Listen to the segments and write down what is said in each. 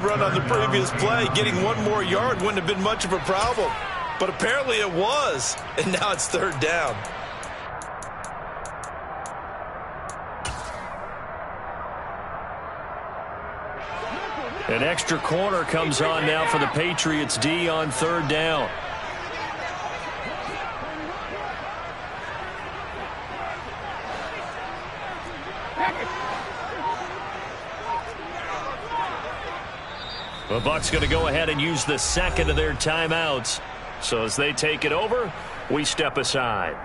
Run on the previous play, getting one more yard wouldn't have been much of a problem. But apparently it was, and now it's third down. An extra corner comes on now for the Patriots D on third down. The Bucs going to go ahead and use the second of their timeouts. So as they take it over, we step aside.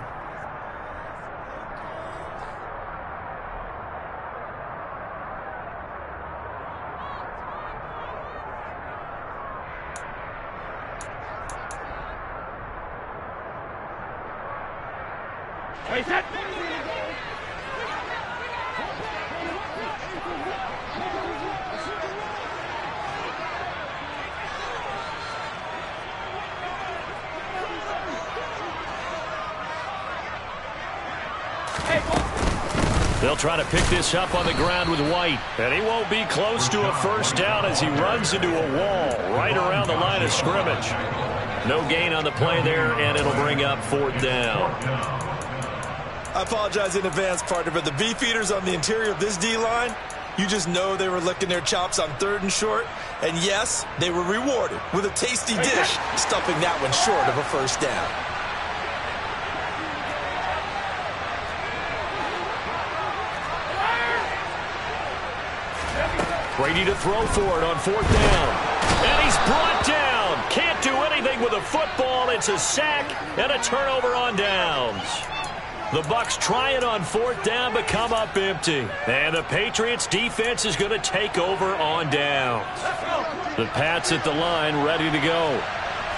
They'll try to pick this up on the ground with White. And he won't be close to a first down as he runs into a wall right around the line of scrimmage. No gain on the play there, and it'll bring up fourth down. I apologize in advance, partner, but the beefeaters on the interior of this D-line, you just know they were licking their chops on third and short. And yes, they were rewarded with a tasty dish, stuffing that one short of a first down. Brady to throw for it on fourth down. And he's brought down. Can't do anything with a football. It's a sack and a turnover on downs. The Bucs try it on fourth down but come up empty. And the Patriots defense is going to take over on downs. The Pats at the line ready to go.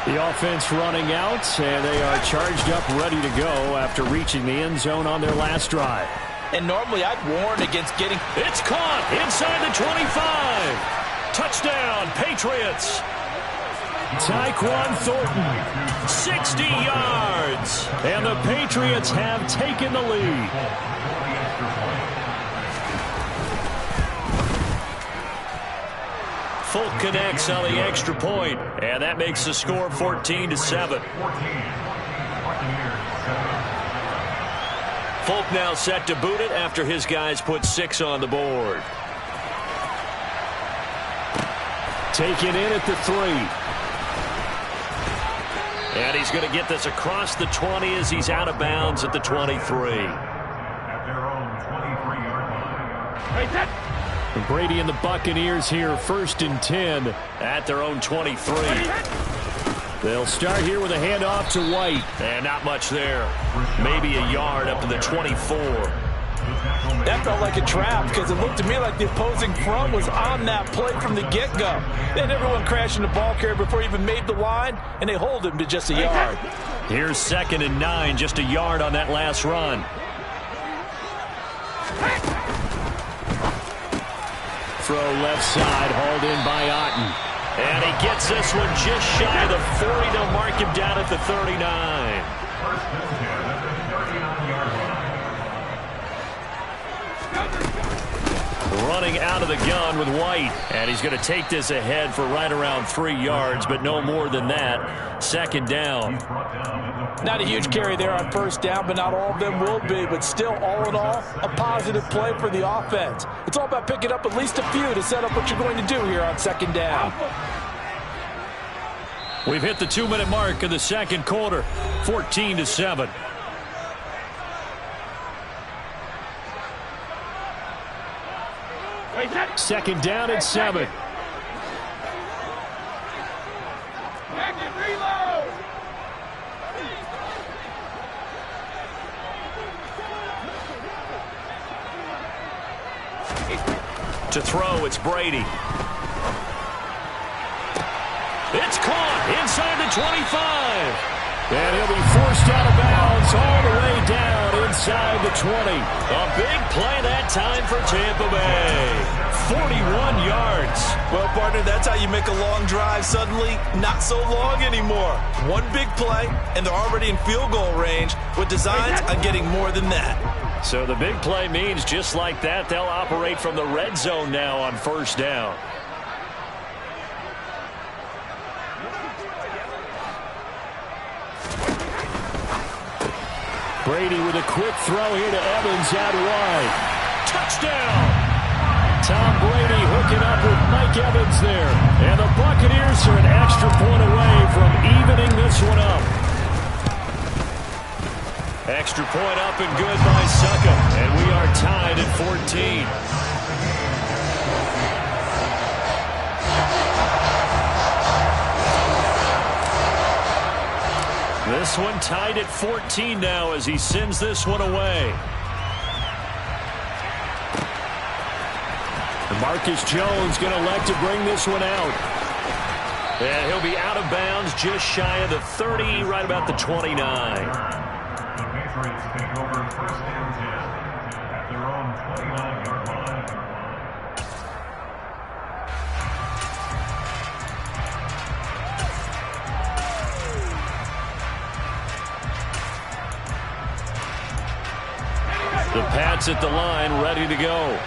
The offense running out, and they are charged up ready to go after reaching the end zone on their last drive. And normally I'd warn against getting... It's caught inside the 25. Touchdown, Patriots. Tyquan Thornton, 60 yards. And the Patriots have taken the lead. Folk connects on the extra point, and that makes the score 14-7. Folk now set to boot it after his guys put 6 on the board. Taken in at the 3. And he's going to get this across the 20 as he's out of bounds at the 23. Brady and the Buccaneers here, 1st and 10 at their own 23. They'll start here with a handoff to White. And not much there. Maybe a yard up to the 24. That felt like a trap because it looked to me like the opposing front was on that play from the get-go. They had everyone crashing the ball carrier before he even made the line, and they hold him to just a yard. Here's 2nd and 9, just a yard on that last run. Throw left side, hauled in by Otten. And he gets this one just shy of the 40. They'll mark him down at the 39. Running out of the gun with White. And he's going to take this ahead for right around 3 yards, but no more than that. 2nd down. Not a huge carry there on first down, but not all of them will be. But still, all in all, a positive play for the offense. It's all about picking up at least a few to set up what you're going to do here on 2nd down. We've hit the 2-minute mark of the second quarter, 14-7. Second down and 7. To throw, it's Brady. It's caught inside the 25. And he'll be forced out of bounds all the way down inside the 20. A big play that time for Tampa Bay. 41 yards. Well, partner, that's how you make a long drive suddenly not so long anymore. One big play, and they're already in field goal range with designs on getting more than that. So the big play means just like that, they'll operate from the red zone now on first down. Brady with a quick throw here to Evans out wide. Touchdown! Tom Brady hooking up with Mike Evans there. And the Buccaneers are an extra point away from evening this one up. Extra point up and good by Suckup. And we are tied at 14. This one tied at 14 now as he sends this one away. And Marcus Jones going to elect to bring this one out. And he'll be out of bounds just shy of the 30, right about the 29. The Patriots take over first and 10 at their own 29-yard line. The Pats at the line, ready to go.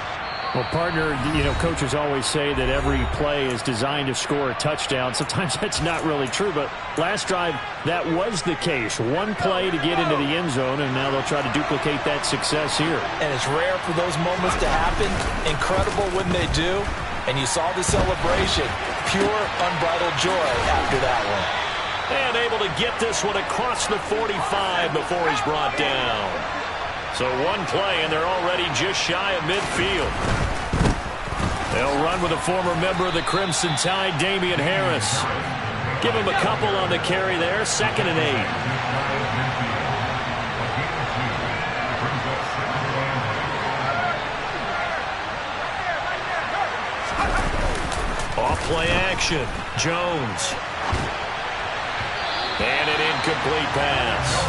Well, partner, coaches always say that every play is designed to score a touchdown. Sometimes that's not really true, but last drive, that was the case. One play to get into the end zone, and now they'll try to duplicate that success here. And it's rare for those moments to happen. Incredible when they do. And you saw the celebration. Pure, unbridled joy after that one. And able to get this one across the 45 before he's brought down. So one play, and they're already just shy of midfield. They'll run with a former member of the Crimson Tide, Damian Harris. Give him a couple on the carry there, 2nd and 8. Off play action, Jones. And an incomplete pass.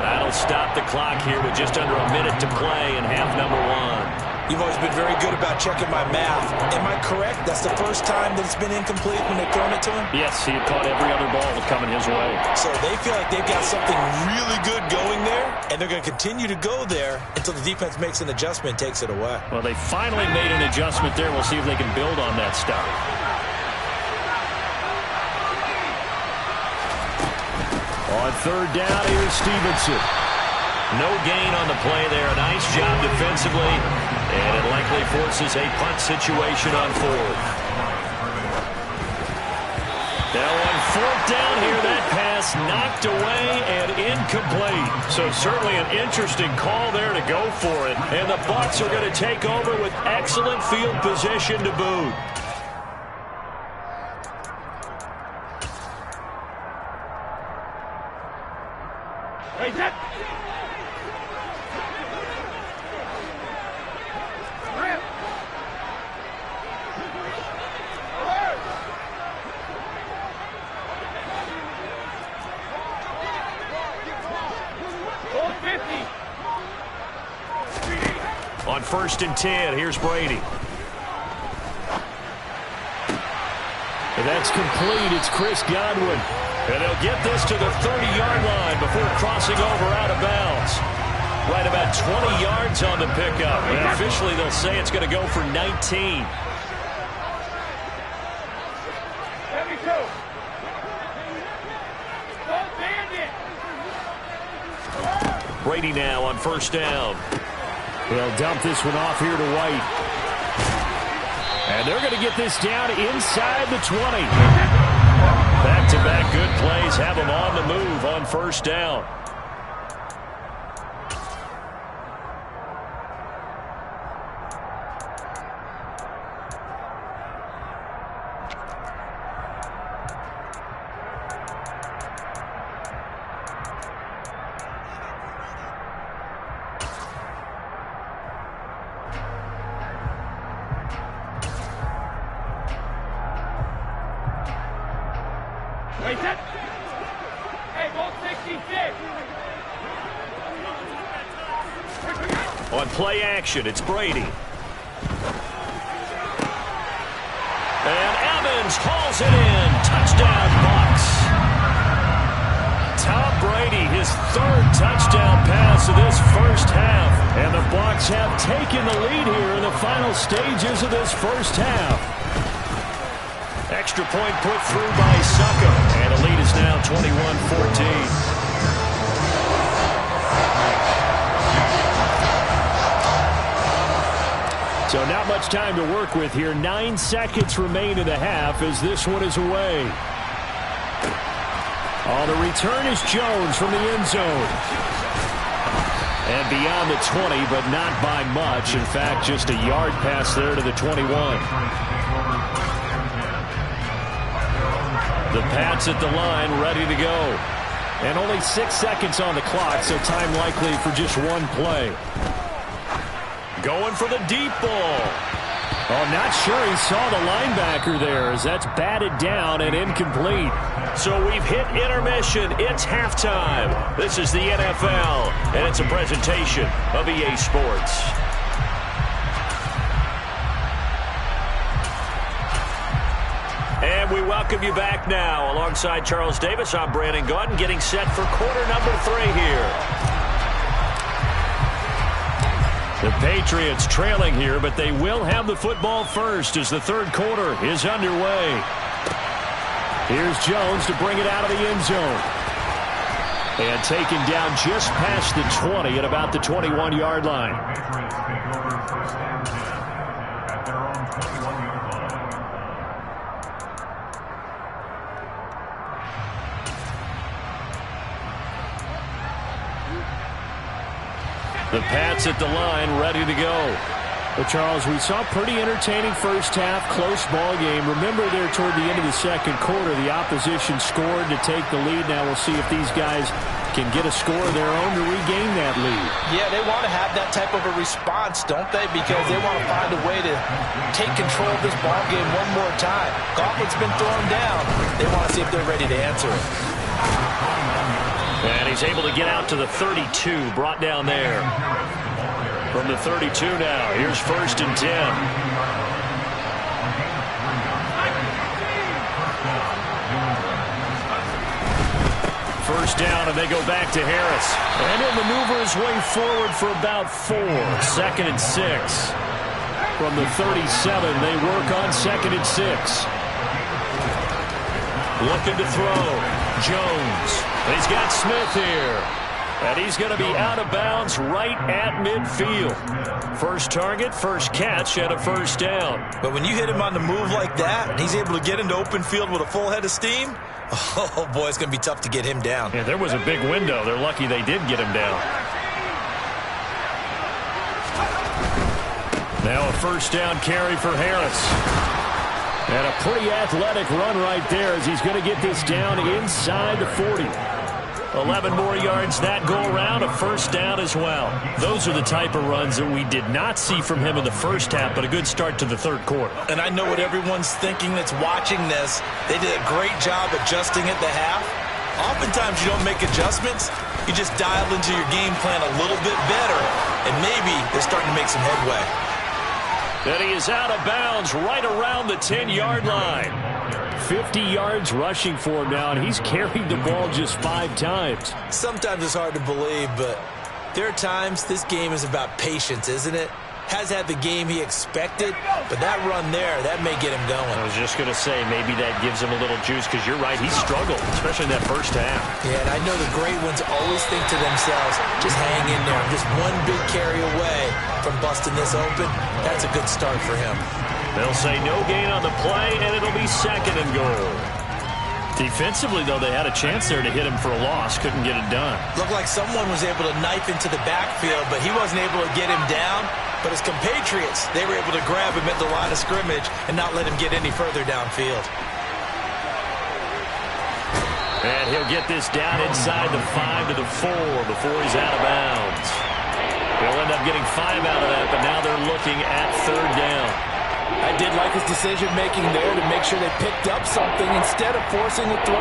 That'll stop the clock here with just under a minute to play in half number 1. You've always been very good about checking my math. Am I correct? That's the first time that it's been incomplete when they've thrown it to him? Yes, he had caught every other ball coming his way. So they feel like they've got something really good going there, and they're going to continue to go there until the defense makes an adjustment and takes it away. Well, they finally made an adjustment there. We'll see if they can build on that stuff. On 3rd down, here's Stevenson. No gain on the play there. A nice job defensively. And it likely forces a punt situation on 4th. Now on 4th down here, that pass knocked away and incomplete. So certainly an interesting call there to go for it. And the Bucs are going to take over with excellent field position to boot. On 1st and 10, here's Brady. And that's complete. It's Chris Godwin. And they'll get this to the 30-yard line before crossing over out of bounds. Right about 20 yards on the pickup. And officially, they'll say it's going to go for 19. Brady now on 1st down. They'll dump this one off here to White. And they're going to get this down inside the 20. Back-to-back good plays have them on the move on 1st down. On play action, it's Brady. And Evans hauls it in. Touchdown, Bucs. Tom Brady, his 3rd touchdown pass of this first half. And the Bucs have taken the lead here in the final stages of this first half. Extra point put through by Suckup. And the lead is now 21-14. So not much time to work with here. 9 seconds remain in the half as this one is away. On the return is Jones from the end zone. And beyond the 20, but not by much. In fact, just a yard pass there to the 21. The Pats at the line, ready to go. And only 6 seconds on the clock, so time likely for just one play. Going for the deep ball. Oh, not sure he saw the linebacker there as that's batted down and incomplete. So we've hit intermission. It's halftime. This is the NFL, and it's a presentation of EA Sports. And we welcome you back now. Alongside Charles Davis, I'm Brandon Gaudin, getting set for quarter number 3 here. The Patriots trailing here, but they will have the football first as the third quarter is underway. Here's Jones to bring it out of the end zone. And taken down just past the 20 at about the 21-yard line. Patriots take over first and 10 at their own 21-yard line. The Pats at the line, ready to go. But Charles, we saw pretty entertaining first half, close ball game. Remember there toward the end of the second quarter, the opposition scored to take the lead. Now we'll see if these guys can get a score of their own to regain that lead. Yeah, they want to have that type of a response, don't they? Because they want to find a way to take control of this ball game one more time. Gauntlet's been thrown down. They want to see if they're ready to answer it. And he's able to get out to the 32, brought down there. From the 32 now, here's first and 10. First down, and they go back to Harris. And he'll maneuver his way forward for about 4. Second and 6. From the 37, they work on second and 6. Looking to throw. Jones. He's got Smith here. And he's going to be out of bounds right at midfield. First target, first catch, and a first down. But when you hit him on the move like that, and he's able to get into open field with a full head of steam, oh, boy, it's going to be tough to get him down. Yeah, there was a big window. They're lucky they did get him down. Now a first down carry for Harris. And a pretty athletic run right there as he's going to get this down inside the 40. 11 more yards that go around, a first down as well. Those are the type of runs that we did not see from him in the first half, but a good start to the third quarter. And I know what everyone's thinking that's watching this. They did a great job adjusting at the half. Oftentimes you don't make adjustments. You just dial into your game plan a little bit better, and maybe they're starting to make some headway. And he is out of bounds right around the 10-yard line. 50 yards rushing for him now, and he's carried the ball just 5 times. Sometimes it's hard to believe, but there are times this game is about patience, isn't it? Has had the game he expected, but that run there, that may get him going. I was just going to say, maybe that gives him a little juice, because you're right, he struggled, especially in that first half. Yeah, and I know the great ones always think to themselves, just hang in there. Just one big carry away from busting this open. That's a good start for him. They'll say no gain on the play, and it'll be second and goal. Defensively, though, they had a chance there to hit him for a loss. Couldn't get it done. Looked like someone was able to knife into the backfield, but he wasn't able to get him down. But his compatriots, they were able to grab him at the line of scrimmage and not let him get any further downfield. And he'll get this down inside the 5 to the 4 before he's out of bounds. He'll end up getting 5 out of that, but now they're looking at third down. I did like his decision-making there to make sure they picked up something instead of forcing the throw.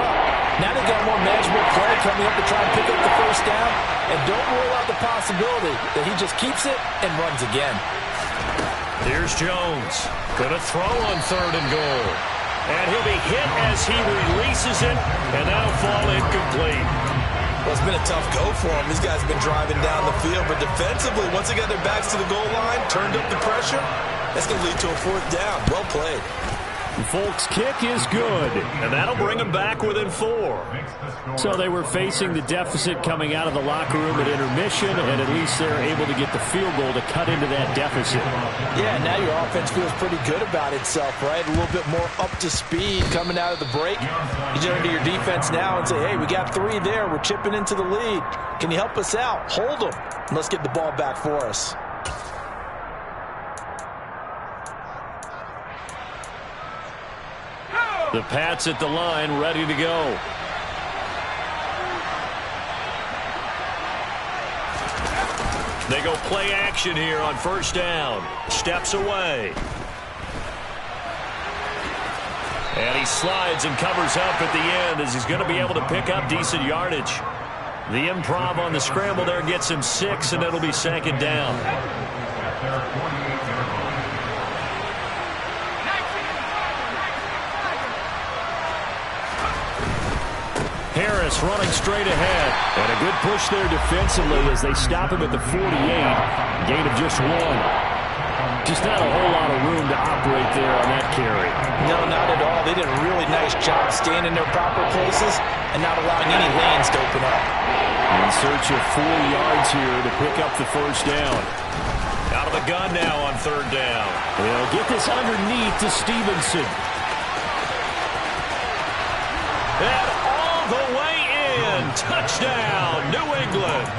Now they've got more manageable play coming up to try and pick up the first down. And don't rule out the possibility that he just keeps it and runs again. Here's Jones. Going to throw on third and goal. And he'll be hit as he releases it, and that'll fall incomplete. Well, it's been a tough go for him. These guys have been driving down the field. But defensively, once they got their backs to the goal line, turned up the pressure, that's going to lead to a fourth down. Well played. Folks' kick is good. And that'll bring them back within 4. So they were facing the deficit coming out of the locker room at intermission, and at least they're able to get the field goal to cut into that deficit. Yeah, now your offense feels pretty good about itself, right? A little bit more up to speed coming out of the break. You turn to your defense now and say, hey, we got 3 there. We're chipping into the lead. Can you help us out? Hold them. And let's get the ball back for us. The Pats at the line, ready to go. They go play action here on first down. Steps away. And he slides and covers up at the end as he's going to be able to pick up decent yardage. The improv on the scramble there gets him 6, and it'll be 2nd down. Harris running straight ahead. And a good push there defensively as they stop him at the 48. Gain of just 1. Just not a whole lot of room to operate there on that carry. No, not at all. They did a really nice job staying in their proper places and not allowing any lanes to open up. In search of 4 yards here to pick up the first down. Out of the gun now on 3rd down. They'll get this underneath to Stevenson. And all the way in. Touchdown, New England.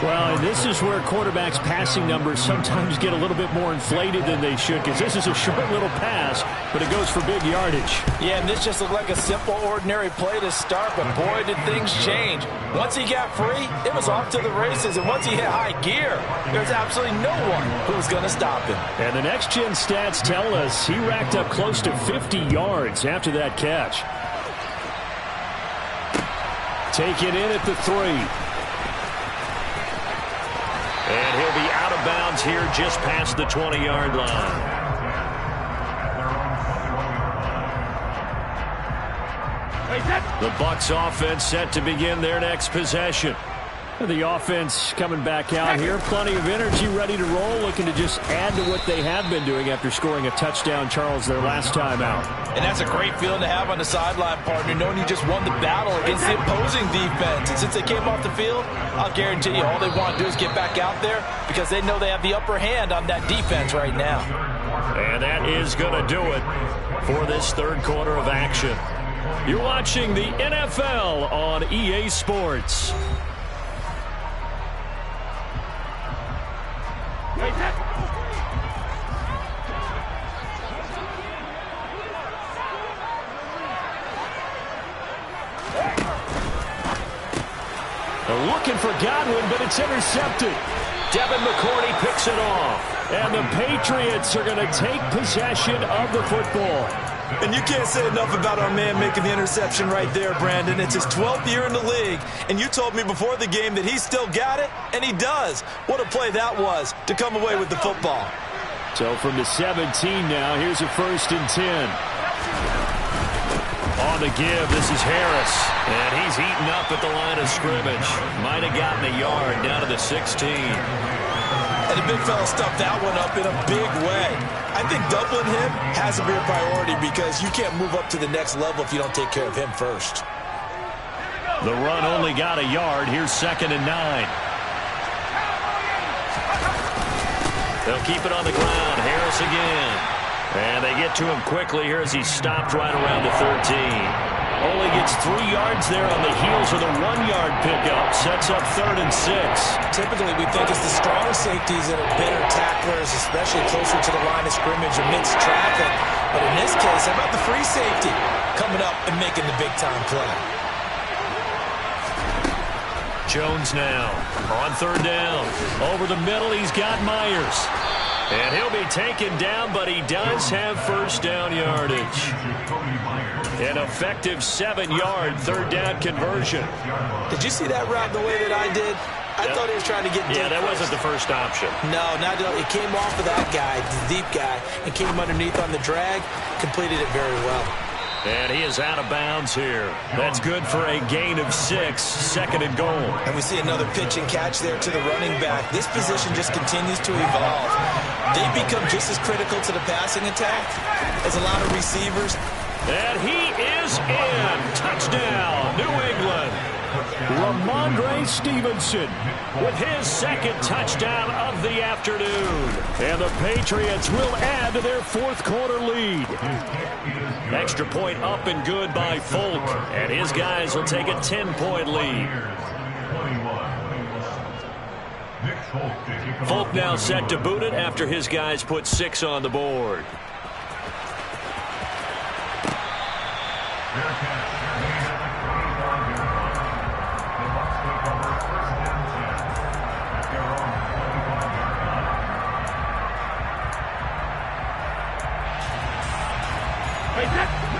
Well, and this is where quarterbacks' passing numbers sometimes get a little bit more inflated than they should, because this is a short little pass, but it goes for big yardage. Yeah, and this just looked like a simple, ordinary play to start, but boy, did things change. Once he got free, it was off to the races, and once he hit high gear, there's absolutely no one who was going to stop him. And the next-gen stats tell us he racked up close to 50 yards after that catch. Taken in at the 3. And he'll be out of bounds here just past the 20-yard line. The Bucs offense set to begin their next possession. The offense coming back out here. Plenty of energy, ready to roll, looking to just add to what they have been doing after scoring a touchdown, Charles, their last time out. And that's a great feeling to have on the sideline, partner, knowing you just won the battle against the opposing defense. And since they came off the field, I'll guarantee you all they want to do is get back out there because they know they have the upper hand on that defense right now. And that is going to do it for this 3rd quarter of action. You're watching the NFL on EA Sports. They're looking for Godwin, but it's intercepted. Devin McCourty picks it off. And the Patriots are going to take possession of the football. And you can't say enough about our man making the interception right there, Brandon. It's his 12th year in the league, and you told me before the game that he still got it, and he does. What a play that was to come away with the football. So from the 17 now, here's a 1st and 10. On the give, this is Harris, and he's eaten up at the line of scrimmage. Might have gotten a yard down to the 16. And the big fella stuffed that one up in a big way. I think doubling him has to be a priority because you can't move up to the next level if you don't take care of him first. The run only got a yard. Here's 2nd and 9. They'll keep it on the ground. Harris again. And they get to him quickly here as he's stopped right around the 13. Only gets 3 yards there on the heels of the 1-yard pickup. Sets up 3rd and 6. Typically, we think it's the strong safeties that are better tacklers, especially closer to the line of scrimmage amidst traffic. But in this case, how about the free safety coming up and making the big-time play? Jones now on 3rd down. Over the middle, he's got Myers. And he'll be taken down, but he does have 1st down yardage. An effective 7-yard 3rd down conversion. Did you see that route the way that I did? I thought he was trying to get deep. Yeah, that wasn't the first option. No, not at all. It came off of that guy, the deep guy, and came underneath on the drag. Completed it very well. And he is out of bounds here. That's good for a gain of 6, 2nd and goal. And we see another pitch and catch there to the running back. This position just continues to evolve. They become just as critical to the passing attack as a lot of receivers. And he is in. Touchdown, New England. Ramondre Stevenson With his 2nd touchdown of the afternoon. and the Patriots will add to their 4th quarter lead. Extra point up and good by Folk. And his guys will take a 10-point lead. Folk now set to boot it after his guys put 6 on the board.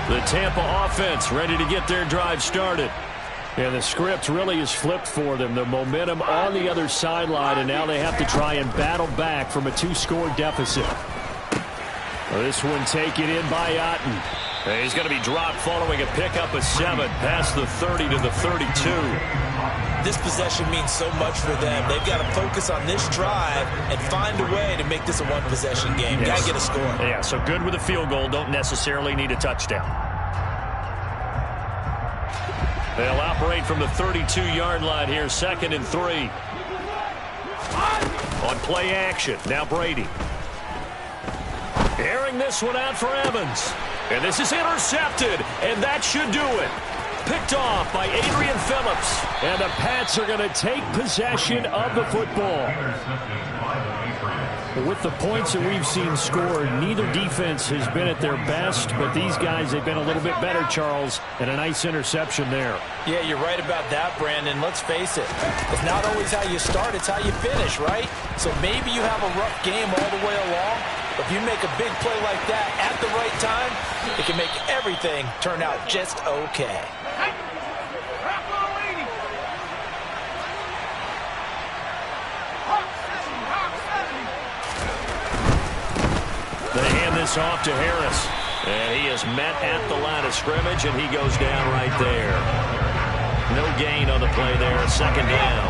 The Tampa offense ready to get their drive started. And the script really is flipped for them. The momentum on the other sideline, and now they have to try and battle back from a 2-score deficit. This one taken in by Otten. He's going to be dropped following a pickup of 7 past the 30 to the 32. This possession means so much for them. They've got to focus on this drive and find a way to make this a one-possession game. Got to get a score. Yeah, so good with a field goal. Don't necessarily need a touchdown. They'll operate from the 32-yard line here, 2nd and 3. On play action, now Brady. Airing this one out for Evans. And this is intercepted, and that should do it. Picked off by Adrian Phillips. And the Pats are going to take possession of the football. With the points that we've seen scored, neither defense has been at their best, but these guys, they've been a little bit better, Charles, and a nice interception there. Yeah, you're right about that, Brandon. Let's face it. It's not always how you start, it's how you finish, right? So maybe you have a rough game all the way along, but if you make a big play like that at the right time, it can make everything turn out just okay. They hand this off to Harris. And he is met at the line of scrimmage, and he goes down right there. No gain on the play there. 2nd down.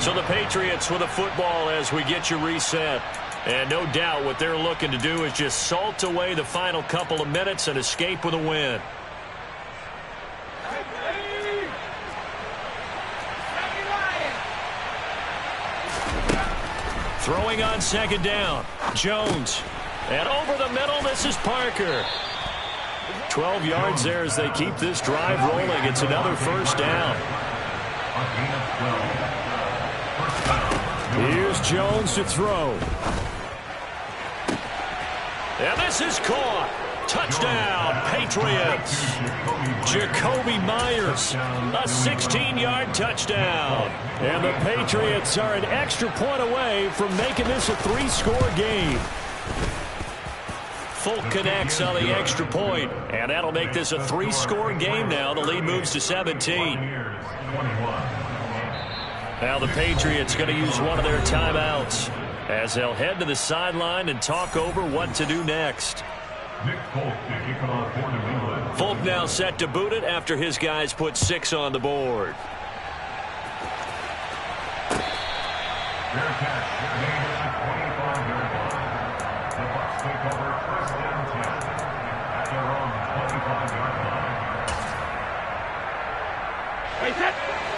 So the Patriots with a football as we get you reset. And no doubt what they're looking to do is just salt away the final couple of minutes and escape with a win. Throwing on 2nd down. Jones. And over the middle, this is Parker. 12 yards there as they keep this drive rolling. It's another 1st down. Here's Jones to throw. And this is caught. Touchdown, Patriots. Jacoby Myers, a 16-yard touchdown. And the Patriots are an extra point away from making this a 3-score game. Folk connects on the extra point, and that'll make this a 3-score game now. The lead moves to 17. Now the Patriots going to use one of their timeouts as they'll head to the sideline and talk over what to do next. Folk now set to boot it after his guys put 6 on the board.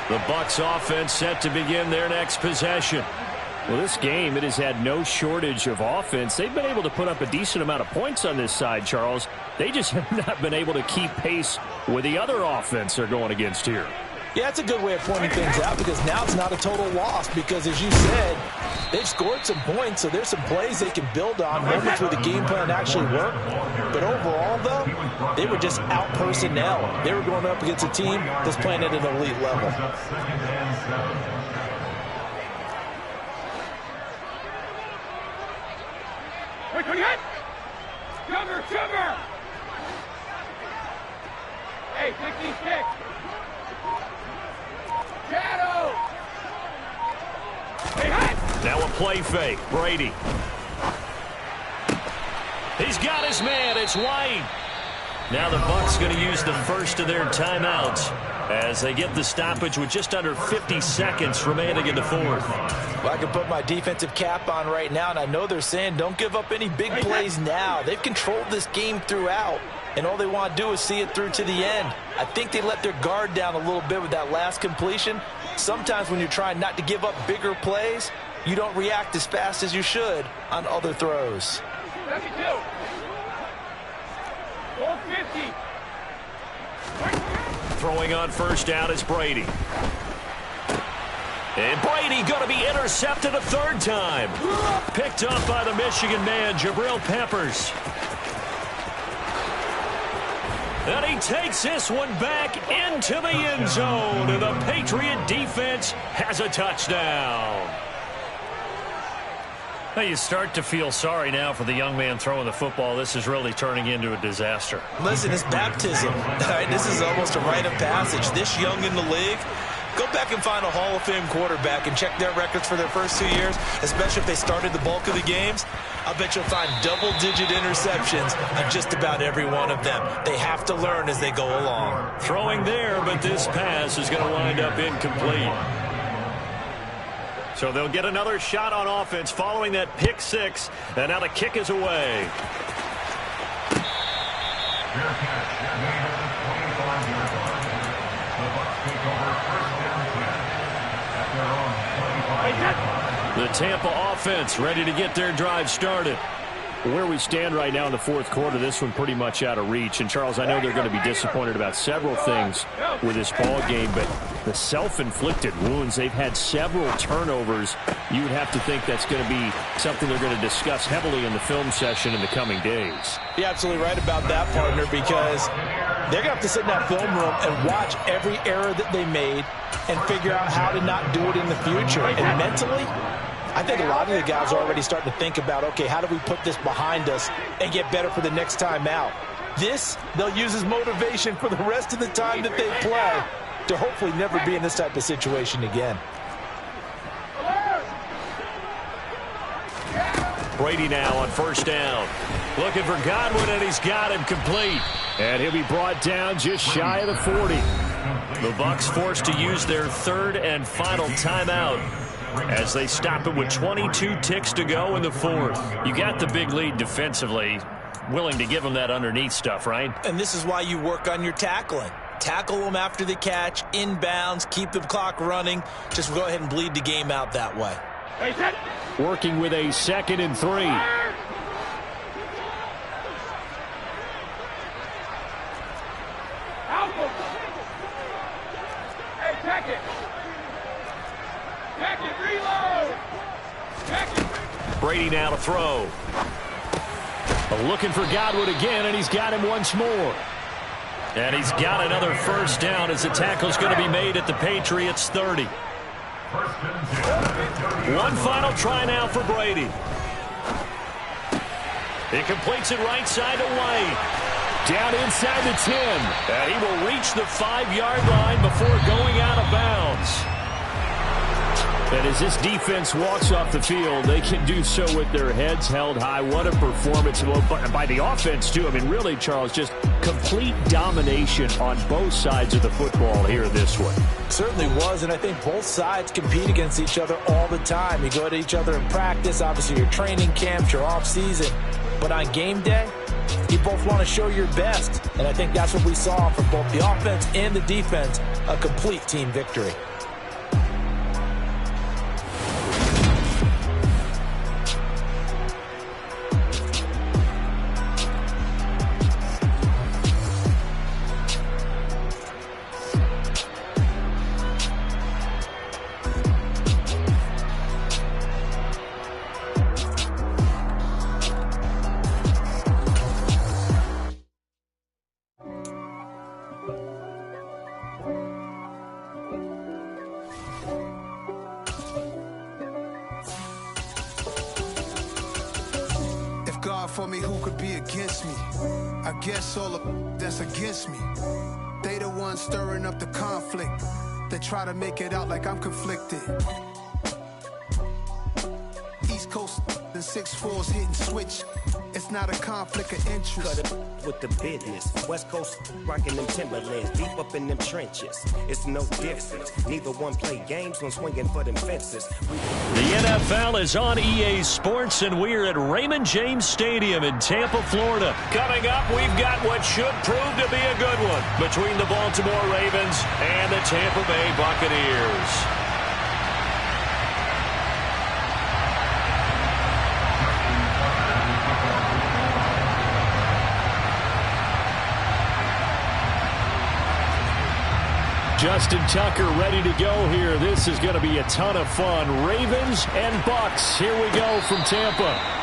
The Bucs offense set to begin their next possession. Well, this game, it has had no shortage of offense. They've been able to put up a decent amount of points on this side, Charles. They just have not been able to keep pace with the other offense they're going against here. Yeah, that's a good way of pointing things out because now it's not a total loss because, as you said, they've scored some points, so there's some plays they can build on, moments where the game plan actually worked. But overall, though, they were just out-personnel. They were going up against a team that's playing at an elite level. Sugar! Hey, take these kicks! Shadow! Hey, hot! Now a play fake. Brady. He's got his man. It's White. Now the Bucs going to use the first of their timeouts as they get the stoppage with just under 50 seconds remaining in the fourth. Well, I can put my defensive cap on right now, and I know they're saying don't give up any big plays now. They've controlled this game throughout, and all they want to do is see it through to the end. I think they let their guard down a little bit with that last completion. Sometimes when you're trying not to give up bigger plays, you don't react as fast as you should on other throws. 450. Throwing on first down is Brady. And Brady going to be intercepted a third time. Picked up by the Michigan man, Jabril Peppers. And he takes this one back into the end zone. And the Patriot defense has a touchdown. Well, you start to feel sorry now for the young man throwing the football. This is really turning into a disaster. Listen, it's baptism. This is almost a rite of passage. This young in the league, go back and find a Hall of Fame quarterback and check their records for their first 2 years, especially if they started the bulk of the games. I bet you'll find double-digit interceptions on just about every one of them. They have to learn as they go along. Throwing there, but this pass is going to wind up incomplete. So they'll get another shot on offense following that pick six. And now the kick is away. The Tampa offense ready to get their drive started. Where we stand right now in the fourth quarter, this one pretty much out of reach. And, Charles, I know they're going to be disappointed about several things with this ball game, but the self-inflicted wounds, they've had several turnovers. You would have to think that's going to be something they're going to discuss heavily in the film session in the coming days. You're absolutely right about that, partner, because they're going to have to sit in that film room and watch every error that they made and figure out how to not do it in the future. And mentally, I think a lot of the guys are already starting to think about, okay, how do we put this behind us and get better for the next time out? This, they'll use as motivation for the rest of the time that they play to hopefully never be in this type of situation again. Brady now on first down. Looking for Godwin, and he's got him complete. And he'll be brought down just shy of the 40. The Bucs forced to use their third and final timeout as they stop it with 22 ticks to go in the fourth. You got the big lead defensively. Willing to give them that underneath stuff, right? And this is why you work on your tackling. Tackle them after the catch, inbounds, keep the clock running. Just go ahead and bleed the game out that way. Working with a 2nd and 3. Hey, check it. Check it, reload. Check it. Brady now to throw. Looking for Godwin again, and he's got him once more. And he's got another first down as the tackle's going to be made at the Patriots 30. One final try now for Brady. He completes it right side to White. Down inside the 10. And he will reach the 5-yard line before going out of bounds. And as this defense walks off the field, they can do so with their heads held high. What a performance by the offense, too. I mean, really, Charles, just complete domination on both sides of the football here this one. Certainly was, and I think both sides compete against each other all the time. You go to each other in practice, obviously your training camps, your off-season. But on game day, you both want to show your best. And I think that's what we saw from both the offense and the defense, a complete team victory. For me, who could be against me? I guess all of that's against me. They the ones stirring up the conflict. They try to make it out like I'm conflicted. and 6'4s hitting switch. It's not a conflict of interest. Cut it with the business. West Coast rocking them Timberlands, deep up in them trenches. It's no difference. Neither one play games when swinging for them fences. The NFL is on EA Sports, and we're at Raymond James Stadium in Tampa, Florida. Coming up, we've got what should prove to be a good one between the Baltimore Ravens and the Tampa Bay Buccaneers. Justin Tucker ready to go here. This is going to be a ton of fun. Ravens and Bucks. Here we go from Tampa.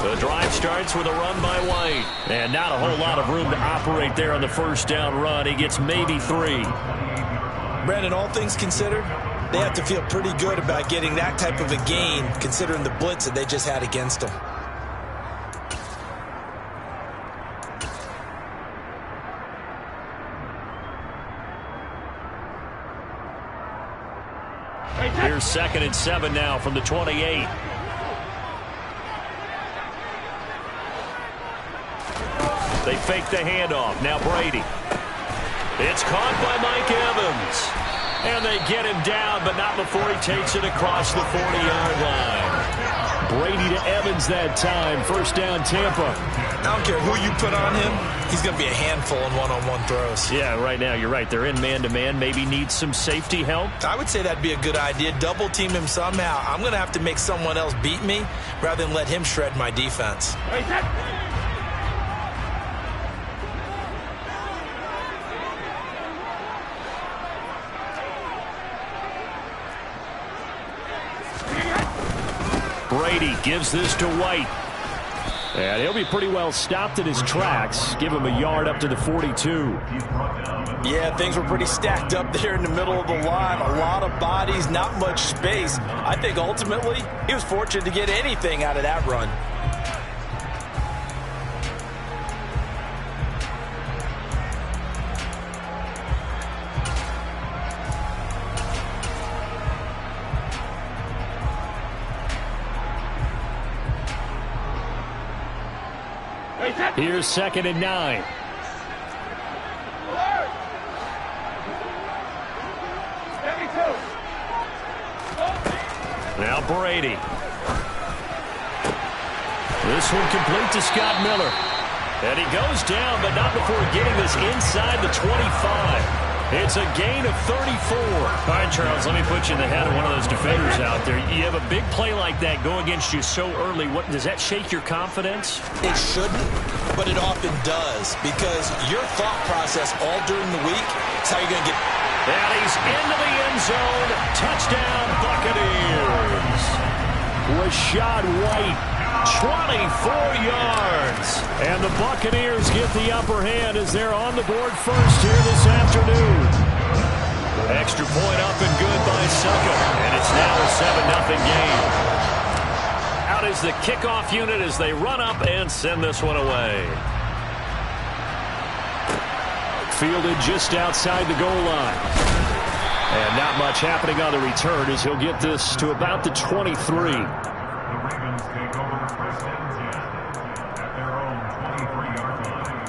The drive starts with a run by White. And not a whole lot of room to operate there on the first down run. He gets maybe 3. Brandon, all things considered, they have to feel pretty good about getting that type of a gain, considering the blitz that they just had against them. Here's 2nd and 7 now from the 28. They fake the handoff. Now Brady. It's caught by Mike Evans. And they get him down, but not before he takes it across the 40-yard line. Brady to Evans that time. First down, Tampa. I don't care who you put on him. He's going to be a handful in one-on-one throws. Yeah, right now, you're right. They're in man-to-man. Maybe needs some safety help. I would say that'd be a good idea. Double team him somehow. I'm going to have to make someone else beat me rather than let him shred my defense. Brady gives this to White. And he'll be pretty well stopped in his tracks. Give him a yard up to the 42. Yeah, things were pretty stacked up there in the middle of the line. A lot of bodies, not much space. I think ultimately he was fortunate to get anything out of that run. Here's 2nd and 9. Now Brady. This one complete to Scott Miller. And he goes down, but not before getting this inside the 25. It's a gain of 34. All right, Charles, let me put you in the head of one of those defenders out there. You have a big play like that go against you so early. What does that shake your confidence? It shouldn't, but it often does, because your thought process all during the week is how you're going to get. And he's into the end zone. Touchdown, Buccaneers. Rashad White, 24 yards. And the Buccaneers get the upper hand as they're on the board first here this afternoon. Extra point up and good by Succa. And it's now a 7-0 game. Out is the kickoff unit as they run up and send this one away. Fielded just outside the goal line. And not much happening on the return as he'll get this to about the 23. The Ravens take over 1st and 10 at their own 23-yard line.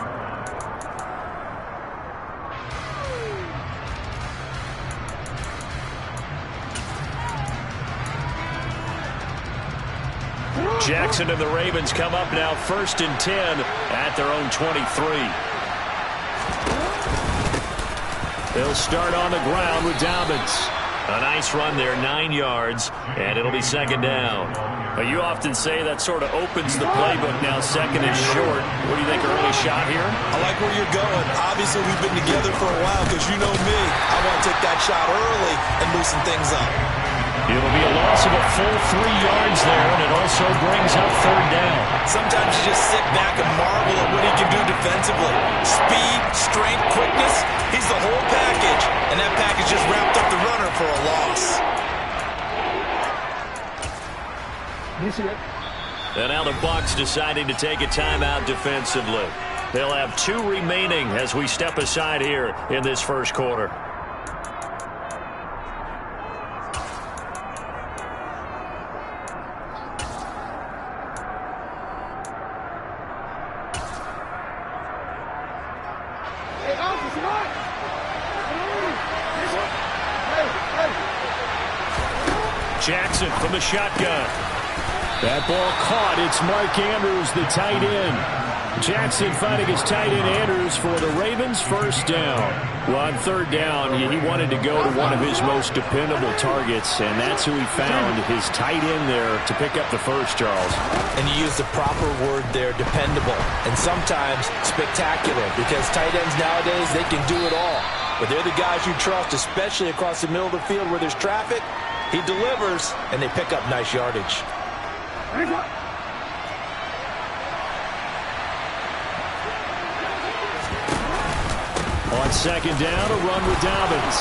Jackson and the Ravens come up now 1st and 10 at their own 23. They'll start on the ground with Dobbins. A nice run there, 9 yards, and it'll be 2nd down. But you often say that sort of opens the playbook now. 2nd is short. What do you think, early shot here? I like where you're going. Obviously, we've been together for a while because you know me. I want to take that shot early and loosen things up. It'll be a loss of a full 3 yards there, and it also brings up third down. Sometimes you just sit back and marvel at what he can do defensively. Speed, strength, quickness, he's the whole package. And that package just wrapped up the runner for a loss. And now the Bucs deciding to take a timeout defensively. They'll have 2 remaining as we step aside here in this first quarter. Jackson from the shotgun. That ball caught. It's Mark Andrews, the tight end. Jackson finding his tight end Andrews for the Ravens, first down. Well, on third down, he wanted to go to one of his most dependable targets, and that's who he found, his tight end there, to pick up the first, Charles. And you use the proper word there, dependable, and sometimes spectacular, because tight ends nowadays, they can do it all. But they're the guys you trust, especially across the middle of the field where there's traffic. He delivers, and they pick up nice yardage. On second down, a run with Dobbins.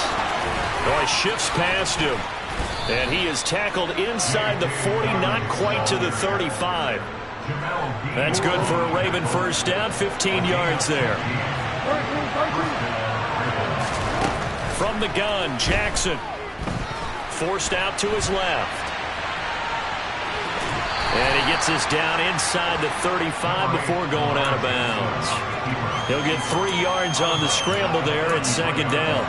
Oh, he shifts past him. And he is tackled inside the 40, not quite to the 35. That's good for a Raven first down, 15 yards there. From the gun, Jackson. Forced out to his left. And he gets this down inside the 35 before going out of bounds. He'll get 3 yards on the scramble there at second down.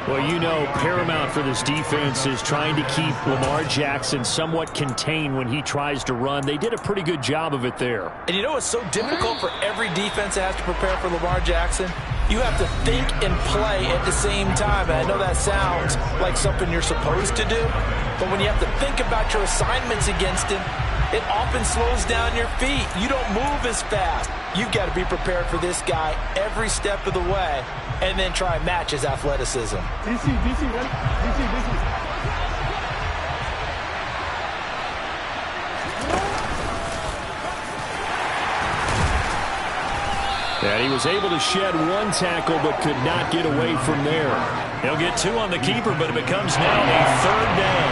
Well, you know, paramount for this defense is trying to keep Lamar Jackson somewhat contained when he tries to run. They did a pretty good job of it there. And you know what's so difficult for every defense that has to prepare for Lamar Jackson? You have to think and play at the same time. And I know that sounds like something you're supposed to do, but when you have to think about your assignments against him, it often slows down your feet. You don't move as fast. You've got to be prepared for this guy every step of the way and then try and match his athleticism. DC, ready? DC. And he was able to shed 1 tackle but could not get away from there. He'll get 2 on the keeper, but it becomes now a third down.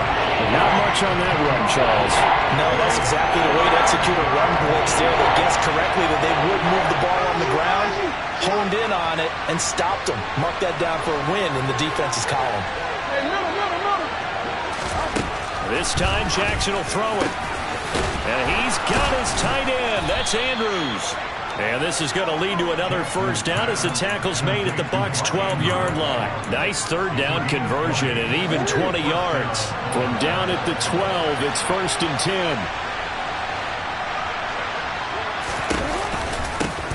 Not much on that run, Charles. No, that's exactly the way to execute a run blitz there. They guessed correctly that they would move the ball on the ground, honed in on it, and stopped them. Mark that down for a win in the defense's column. This time, Jackson will throw it. And he's got his tight end. That's Andrews. And this is going to lead to another first down as the tackle's made at the Bucs' 12-yard line. Nice third down conversion and even 20 yards. From down at the 12, it's 1st and 10.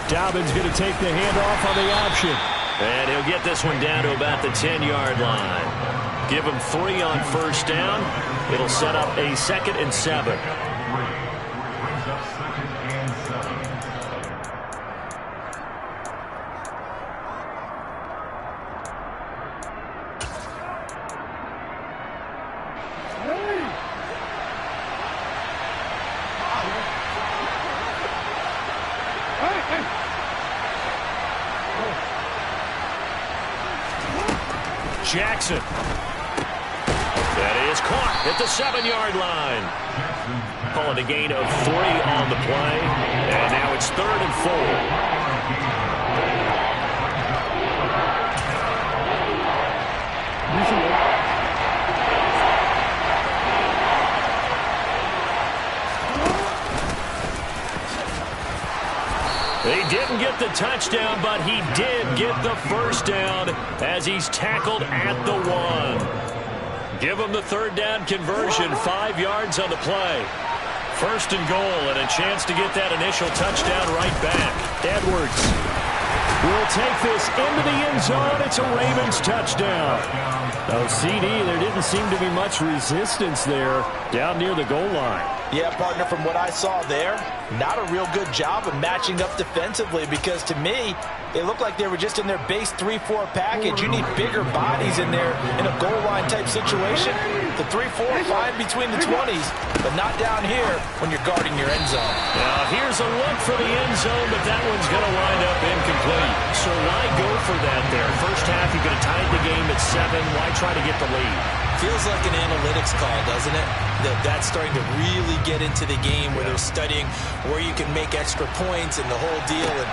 Dobbins going to take the handoff on the option. And he'll get this one down to about the 10-yard line. Give him 3 on first down. It'll set up a 2nd and 7. Jackson. That is caught at the 7-yard line. Call it a gain of 3 on the play. And now it's 3rd and 4. He didn't get the touchdown, but he did get the first down as he's tackled at the 1. Give him the third down conversion, 5 yards on the play. 1st and goal and a chance to get that initial touchdown right back. Edwards will take this into the end zone. It's a Ravens touchdown. Oh, CD, there didn't seem to be much resistance there down near the goal line. Yeah, partner, from what I saw there, not a real good job of matching up defensively because to me, it looked like they were just in their base 3-4 package. You need bigger bodies in there in a goal line type situation. The 3-4 fine between the 20s, but not down here when you're guarding your end zone. Now here's a look for the end zone, but that one's going to wind up incomplete. So why go for that there? First half, you could have tied the game at 7. Why try to get the lead? Feels like an analytics call, doesn't it? That's starting to really get into the game where they're studying where you can make extra points and the whole deal and,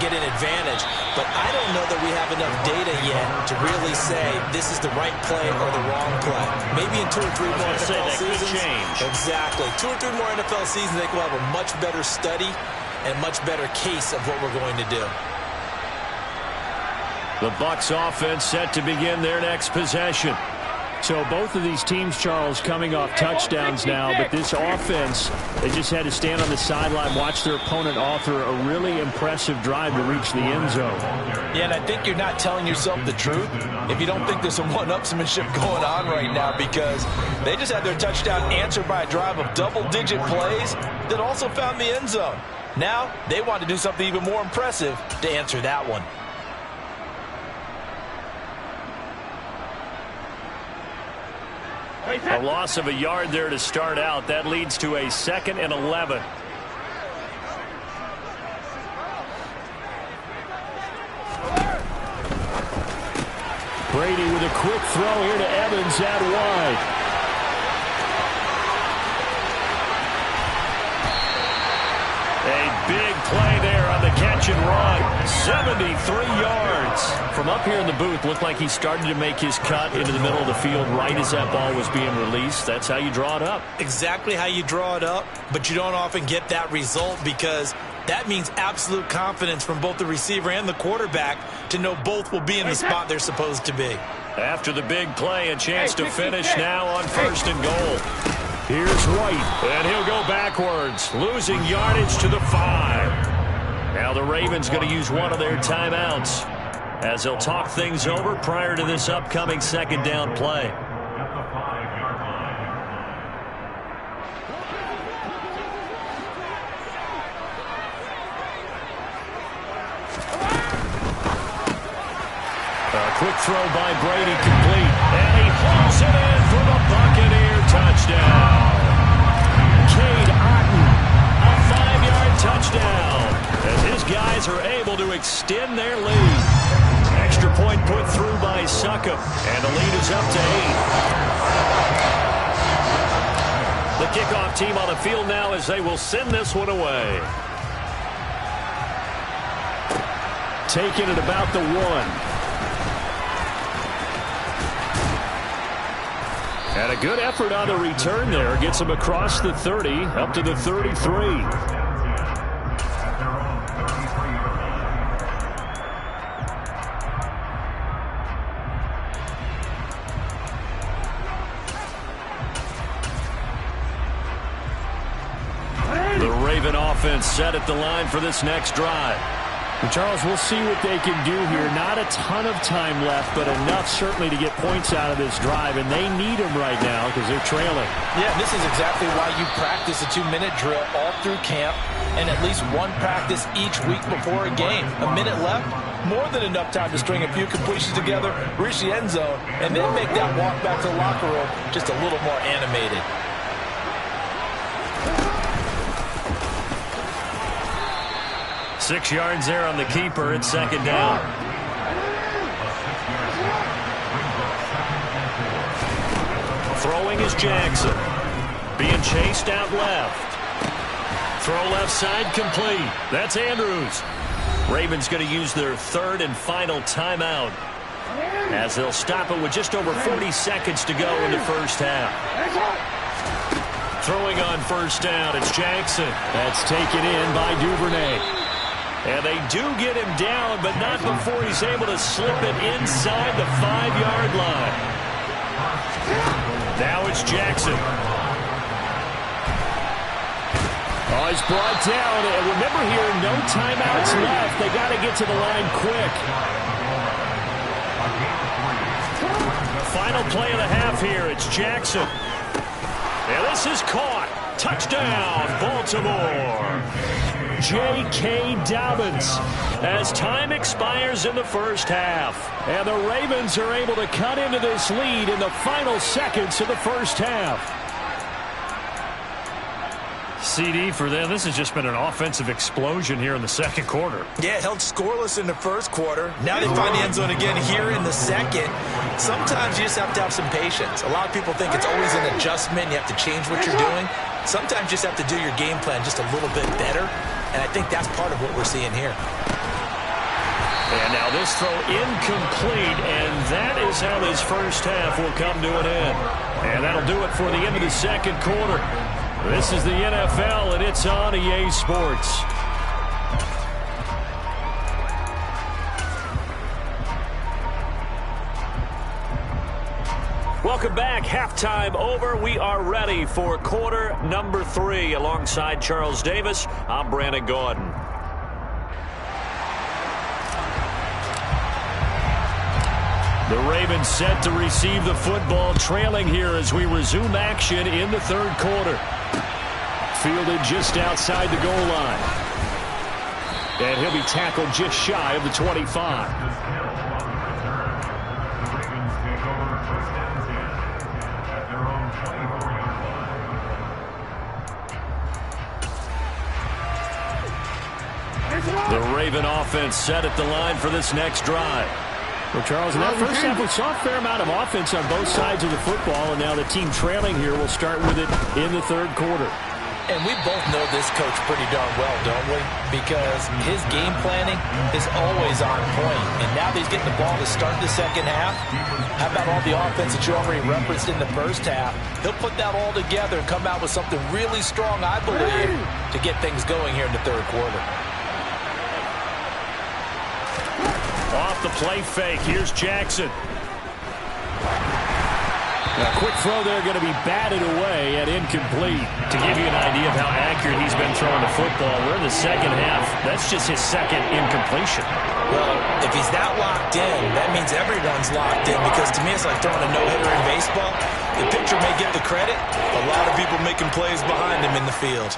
get an advantage. But I don't know that we have enough data yet to really say this is the right play or the wrong play. Maybe in 2 or 3 more NFL seasons. Change. Exactly. 2 or 3 more NFL seasons, I think we'll have a much better study and much better case of what we're going to do. The Bucs offense set to begin their next possession. So both of these teams, Charles, coming off touchdowns now, but this offense, they just had to stand on the sideline, watch their opponent author a really impressive drive to reach the end zone. Yeah, and I think you're not telling yourself the truth if you don't think there's some one-upsmanship going on right now because they just had their touchdown answered by a drive of double-digit plays that also found the end zone. Now they want to do something even more impressive to answer that one. A loss of a yard there to start out. That leads to a 2nd and 11. Brady with a quick throw here to Evans out wide. A big play there on the catch and run. 73 yards. From up here in the booth, looked like he started to make his cut into the middle of the field right as that ball was being released. That's how you draw it up. Exactly how you draw it up, but you don't often get that result because that means absolute confidence from both the receiver and the quarterback to know both will be in the spot they're supposed to be. After the big play, a chance to finish now on 1st and goal. Here's White, and he'll go backwards, losing yardage to the 5. Now the Ravens going to use one of their timeouts as they'll talk things over prior to this upcoming 2nd down play. At the 5-yard line. A quick throw by Brady complete, and he hauls it in for the Buccaneer touchdown. Cade Otton, a 5-yard touchdown, as his guys are able to extend their lead. Extra point put through by Succop, and the lead is up to 8. The kickoff team on the field now as they will send this one away. Taking it about the 1. And a good effort on the return there. Gets him across the 30, up to the 33. The Raven offense set at the line for this next drive. And Charles, we'll see what they can do here. Not a ton of time left, but enough certainly to get points out of this drive, and they need them right now because they're trailing. Yeah, this is exactly why you practice a 2-minute drill all through camp and at least one practice each week before a game. A minute left, more than enough time to string a few completions together, reach the end zone, and then make that walk back to the locker room just a little more animated. Six yards there on the keeper. It's 2nd down. Throwing is Jackson. Being chased out left. Throw left side complete. That's Andrews. Ravens going to use their 3rd and final timeout as they'll stop it with just over 40 seconds to go in the first half. Throwing on 1st down, it's Jackson. That's taken in by Duvernay. And they do get him down, but not before he's able to slip it inside the 5-yard line. Now it's Jackson. Oh, he's brought down. And remember here, no timeouts left. They got to get to the line quick. Final play of the half here. It's Jackson. And this is caught. Touchdown, Baltimore. J.K. Dobbins as time expires in the first half. And the Ravens are able to cut into this lead in the final seconds of the first half. CD for them. This has just been an offensive explosion here in the second quarter. Yeah, held scoreless in the first quarter. Now they find the end zone again here in the second. Sometimes you just have to have some patience. A lot of people think it's always an adjustment. You have to change what you're doing. Sometimes you just have to do your game plan just a little bit better. And I think that's part of what we're seeing here. And now this throw incomplete, and that is how this first half will come to an end. And that'll do it for the end of the second quarter. This is the NFL, and it's on EA Sports. Welcome back. Halftime over. We are ready for quarter number 3. Alongside Charles Davis, I'm Brandon Gordon. The Ravens set to receive the football, trailing here as we resume action in the third quarter. Fielded just outside the goal line. And he'll be tackled just shy of the 25. The Raven offense set at the line for this next drive. Well, Charles, in that first half, we saw a fair amount of offense on both sides of the football, and now the team trailing here will start with it in the third quarter. And we both know this coach pretty darn well, don't we? Because his game planning is always on point. And now that he's getting the ball to start the second half, how about all the offense that you already referenced in the first half? He'll put that all together and come out with something really strong, I believe, to get things going here in the third quarter. Off the play fake. Here's Jackson. A quick throw there going to be batted away and incomplete. To give you an idea of how accurate he's been throwing the football, we're in the second half. That's just his second incompletion. Well, if he's that locked in, that means everyone's locked in, because to me it's like throwing a no-hitter in baseball. The pitcher may get the credit. A lot of people making plays behind him in the field.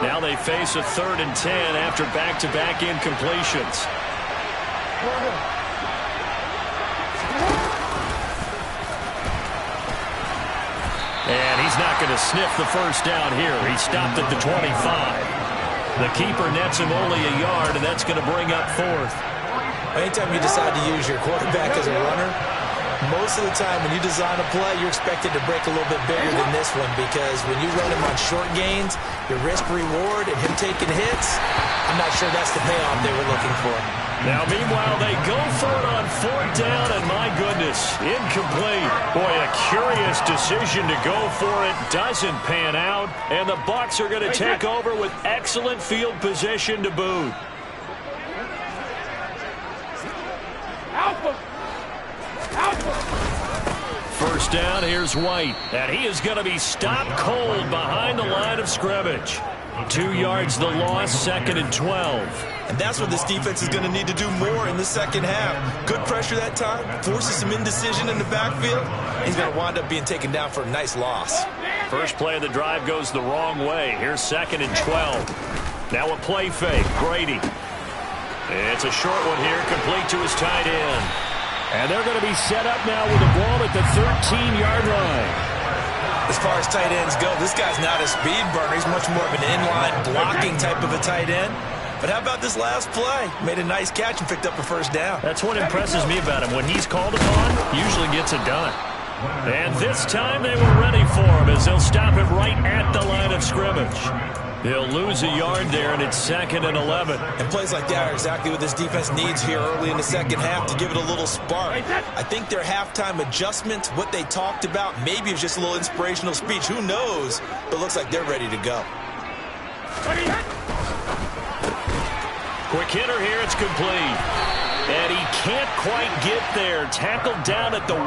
Now they face a 3rd and 10 after back-to-back incompletions. And he's not going to sniff the first down here. He stopped at the 25. The keeper nets him only a yard, and that's going to bring up 4th. Anytime you decide to use your quarterback as a runner, most of the time when you design a play, you're expected to break a little bit bigger than this one, because when you run him on short gains, your risk-reward and him taking hits, I'm not sure that's the payoff they were looking for. Now, meanwhile, they go for it on 4th down, and my goodness, incomplete. Boy, a curious decision to go for it. Doesn't pan out, and the Bucs are going to take over with excellent field position to boot. First down, here's White, and he is going to be stopped cold behind the line of scrimmage. 2 yards the loss, 2nd and 12. And that's what this defense is going to need to do more in the second half. Good pressure that time, forces some indecision in the backfield. He's going to wind up being taken down for a nice loss. First play of the drive goes the wrong way. Here's 2nd and 12. Now a play fake, Grady. It's a short one here, complete to his tight end. And they're going to be set up now with the ball at the 13-yard line. As far as tight ends go, this guy's not a speed burner. He's much more of an inline blocking type of a tight end. But how about this last play? Made a nice catch and picked up a first down. That's what impresses me about him. When he's called upon, usually gets it done. And this time they were ready for him as they'll stop him right at the line of scrimmage. They'll lose a yard there, and it's 2nd and 11. And plays like that are exactly what this defense needs here early in the second half to give it a little spark. I think their halftime adjustment, what they talked about, maybe it's just a little inspirational speech. Who knows? But it looks like they're ready to go. Quick hitter here, it's complete. And he can't quite get there. Tackled down at the 1.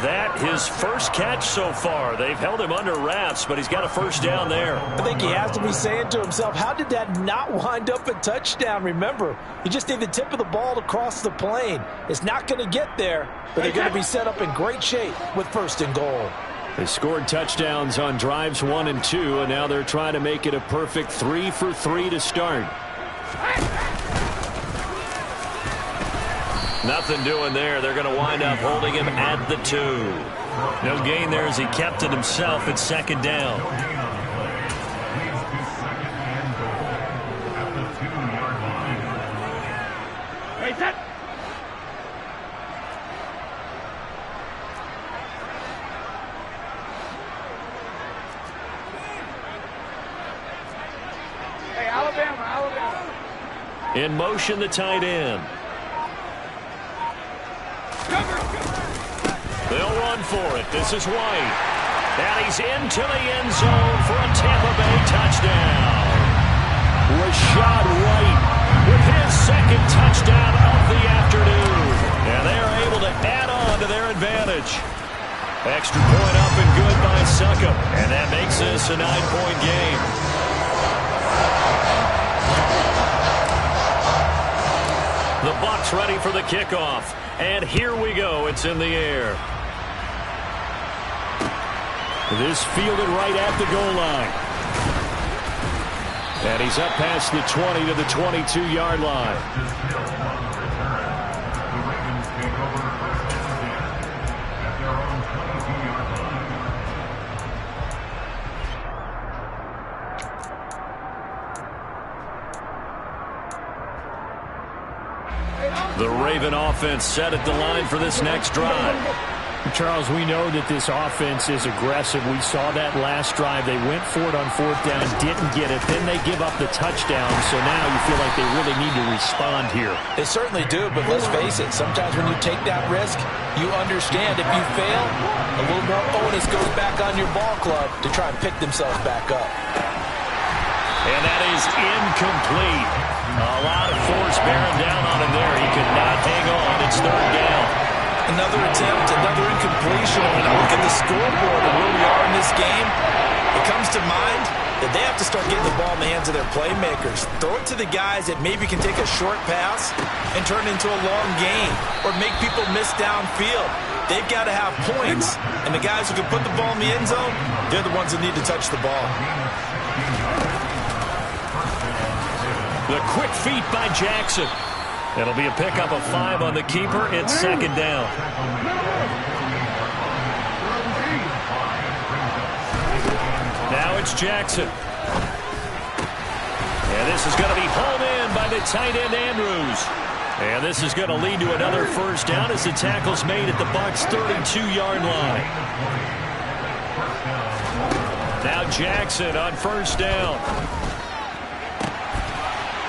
That his first catch so far. They've held him under wraps, but he's got a first down there. I think he has to be saying to himself, how did that not wind up a touchdown? Remember, you just need the tip of the ball to cross the plane. It's not going to get there, but they're going to be set up in great shape with 1st and goal. They scored touchdowns on drives 1 and 2, and now they're trying to make it a perfect 3 for 3 to start. Nothing doing there. They're going to wind up holding him at the 2. No gain there as he kept it himself at second down. Hey, set. Hey, Alabama. In motion, the tight end. They'll run for it. This is White. And he's into the end zone for a Tampa Bay touchdown. Rashad White With his second touchdown of the afternoon. And they are able to add on to their advantage. Extra point up and good by Succop. And that makes this a 9-point game. The Bucs ready for the kickoff. And here we go. It's in the air. This fielded right at the goal line. And he's up past the 20 to the 22-yard line. The Raven offense set at the line for this next drive. Charles, we know that this offense is aggressive. We saw that last drive. They went for it on 4th down, didn't get it. Then they give up the touchdown. So now you feel like they really need to respond here. They certainly do, but let's face it. Sometimes when you take that risk, you understand if you fail, a little more onus goes back on your ball club to try and pick themselves back up. And that is incomplete. A lot of force bearing down on him there. He could not hang on. It's 3rd down. Another attempt, another incompletion. When I look at the scoreboard and where we are in this game, it comes to mind that they have to start getting the ball in the hands of their playmakers. Throw it to the guys that maybe can take a short pass and turn it into a long gain or make people miss downfield. They've got to have points, and the guys who can put the ball in the end zone, they're the ones that need to touch the ball. The quick feet by Jackson. It'll be a pickup of 5 on the keeper. It's 2nd down. Now it's Jackson. And this is going to be hauled in by the tight end Andrews. And this is going to lead to another 1st down as the tackle's made at the Bucs' 32-yard line. Now Jackson on 1st down.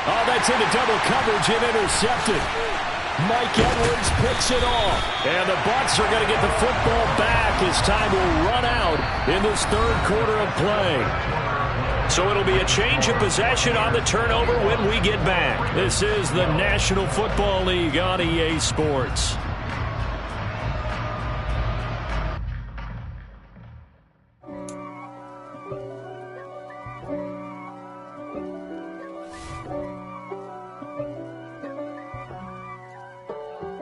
Oh, that's into double coverage and intercepted. Mike Edwards picks it off. And the Bucs are going to get the football back as time will run out in this 3rd quarter of play. So it'll be a change of possession on the turnover when we get back. This is the National Football League on EA Sports.